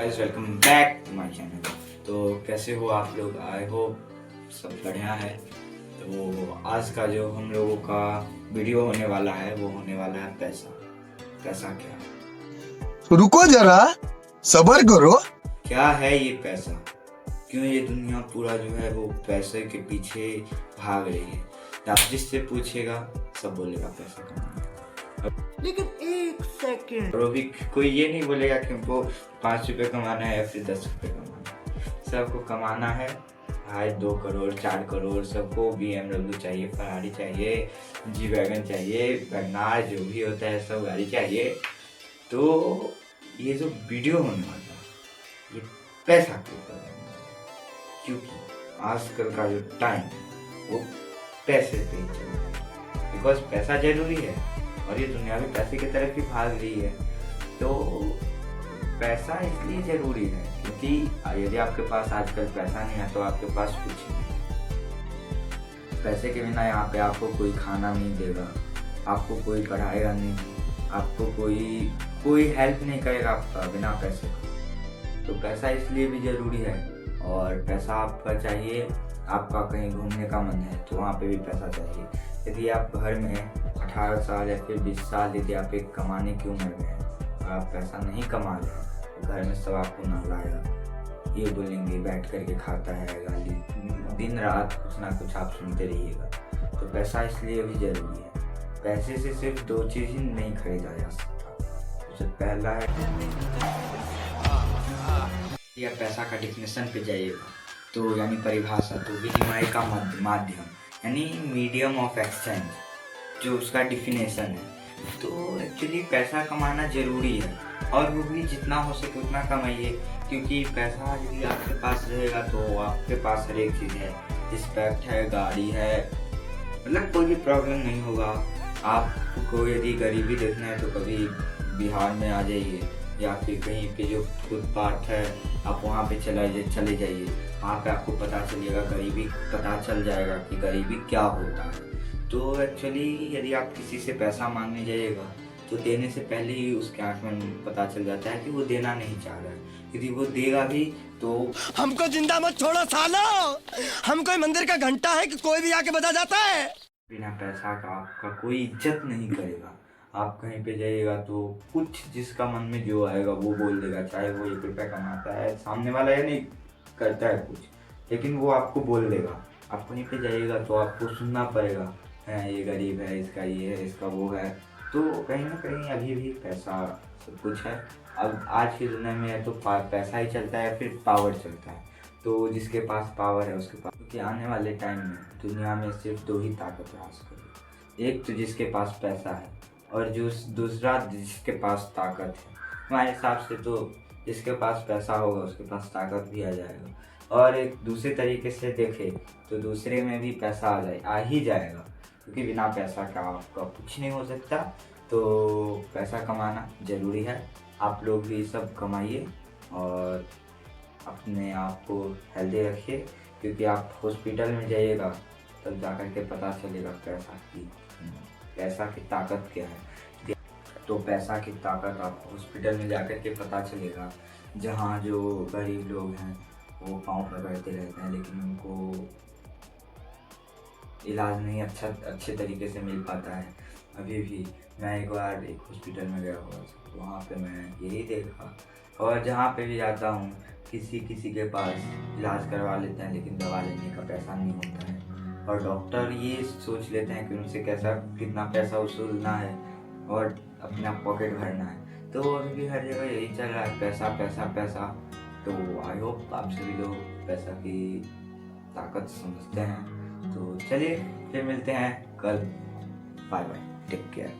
Guys welcome back to my channel. तो कैसे हो आप लोग? आई होप सब बढ़िया है। तो आज का जो हम लोगों का वीडियो होने वाला है वो होने वाला है पैसा। पैसा क्या है? रुको जरा, सबर करो। क्या है ये पैसा? क्यों ये दुनिया पूरा जो है वो पैसे के पीछे भाग रही है? आप जिससे पूछेगा सब बोलेगा पैसा कमाना। लेकिन एक सेकंड, और भी कोई ये नहीं बोलेगा कि हमको 5 रुपए कमाना है या फिर 10 रुपए कमाना है। सबको कमाना है भाई 2 करोड़ 4 करोड़। सबको BMW चाहिए, फरारी चाहिए, जी वैगन चाहिए, वैगनार जो भी होता है सब गाड़ी चाहिए। तो ये जो वीडियो होने वाला है ये पैसा के ऊपर होने वाला है, क्योंकि आजकल का जो टाइम है वो पैसे पे ही चल रहा है। बिकॉज पैसा जरूरी है और ये दुनिया भी पैसे की तरफ ही भाग रही है। तो पैसा इसलिए जरूरी है क्योंकि यदि आपके पास आजकल पैसा नहीं है तो आपके पास कुछ नहीं। पैसे के बिना यहाँ पे आपको कोई खाना नहीं देगा, आपको कोई पढ़ाएगा नहीं, आपको कोई हेल्प नहीं करेगा आपका बिना पैसे का। तो पैसा इसलिए भी जरूरी है। और पैसा आपका चाहिए, आपका कहीं घूमने का मन है तो वहाँ पे भी पैसा चाहिए। यदि आप घर में 18 साल या फिर 20 साल यदि आप एक कमाने की उम्र में हैं और आप पैसा नहीं कमा रहे हैं तो घर में सब आपको नहलाएगा, ये बोलेंगे बैठ करके खाता है, गाली, दिन रात कुछ ना कुछ आप सुनते रहिएगा। तो पैसा इसलिए भी जरूरी है। पैसे से सिर्फ 2 चीज़ ही नहीं खरीदा जा सकता। सबसे पहला है, या पैसा का डिफिनेशन पे जाइएगा तो यानी परिभाषा, तो विनिमय का माध्यम यानी मीडियम ऑफ एक्सचेंज, जो उसका डिफिनेशन है। तो एक्चुअली पैसा कमाना ज़रूरी है और वो भी जितना हो सके उतना कमाइए, क्योंकि पैसा यदि आपके पास रहेगा तो आपके पास हर एक चीज़ है, रिस्पेक्ट है, गाड़ी है, मतलब कोई भी प्रॉब्लम नहीं होगा। आपको यदि गरीबी देखना है तो कभी बिहार में आ जाइए या फिर कहीं पे जो फुटपाथ है आप वहाँ पे चले जाइए, वहाँ पे आपको पता चलेगा, गरीबी पता चल जाएगा कि गरीबी क्या होता है। तो एक्चुअली यदि आप किसी से पैसा मांगने जाइएगा तो देने से पहले ही उसके आंख में पता चल जाता है कि वो देना नहीं चाह रहा है। यदि वो देगा भी तो हमको जिंदा मत छोड़ो सालो, हम कोई मंदिर का घंटा है कि कोई भी आके बजा जाता है। बिना पैसा का आपका कोई इज्जत नहीं करेगा। आप कहीं पे जाइएगा तो कुछ जिसका मन में जो आएगा वो बोल देगा, चाहे वो 1 रुपया कमाता है, सामने वाला या नहीं करता है कुछ, लेकिन वो आपको बोल देगा। आप कहीं पे जाइएगा तो आपको सुनना पड़ेगा, है ये गरीब है, इसका ये है, इसका वो है। तो कहीं ना कहीं अभी भी पैसा सब कुछ है। अब आज की दुनिया में है तो पैसा ही चलता है, फिर पावर चलता है। तो जिसके पास पावर है उसके पास, क्योंकि आने वाले टाइम में दुनिया में सिर्फ 2 ही ताकत राज करेगी, एक तो जिसके पास पैसा है और जो दूसरा जिसके पास ताकत है। हमारे हिसाब से तो जिसके पास पैसा होगा उसके पास ताकत भी आ जाएगा, और एक दूसरे तरीके से देखें तो दूसरे में भी पैसा आ ही जाएगा, क्योंकि बिना पैसा का आपका कुछ नहीं हो सकता। तो पैसा कमाना ज़रूरी है। आप लोग भी सब कमाइए और अपने आप को हेल्दी रखिए, क्योंकि आप हॉस्पिटल में जाइएगा तब जा कर के पता चलेगा पैसा की ताकत क्या है। तो पैसा की ताकत आप हॉस्पिटल में जा कर के पता चलेगा, जहाँ जो गरीब लोग हैं वो पाँव पकड़ते रहते हैं लेकिन उनको इलाज नहीं अच्छे तरीके से मिल पाता है। अभी भी मैं एक बार एक हॉस्पिटल में गया हुआ था, तो वहाँ पे मैं यही देखा, और जहाँ पे भी जाता हूँ किसी के पास इलाज करवा लेते हैं लेकिन दवा लेने का पैसा नहीं होता है, और डॉक्टर ये सोच लेते हैं कि उनसे कितना पैसा वसूलना है और अपना पॉकेट भरना है। तो अभी भी हर जगह यही चल रहा है, पैसा पैसा पैसा। तो आई होप आप सभी लोग पैसा की ताकत समझते हैं। तो चलिए फिर मिलते हैं कल। Bye bye, take care.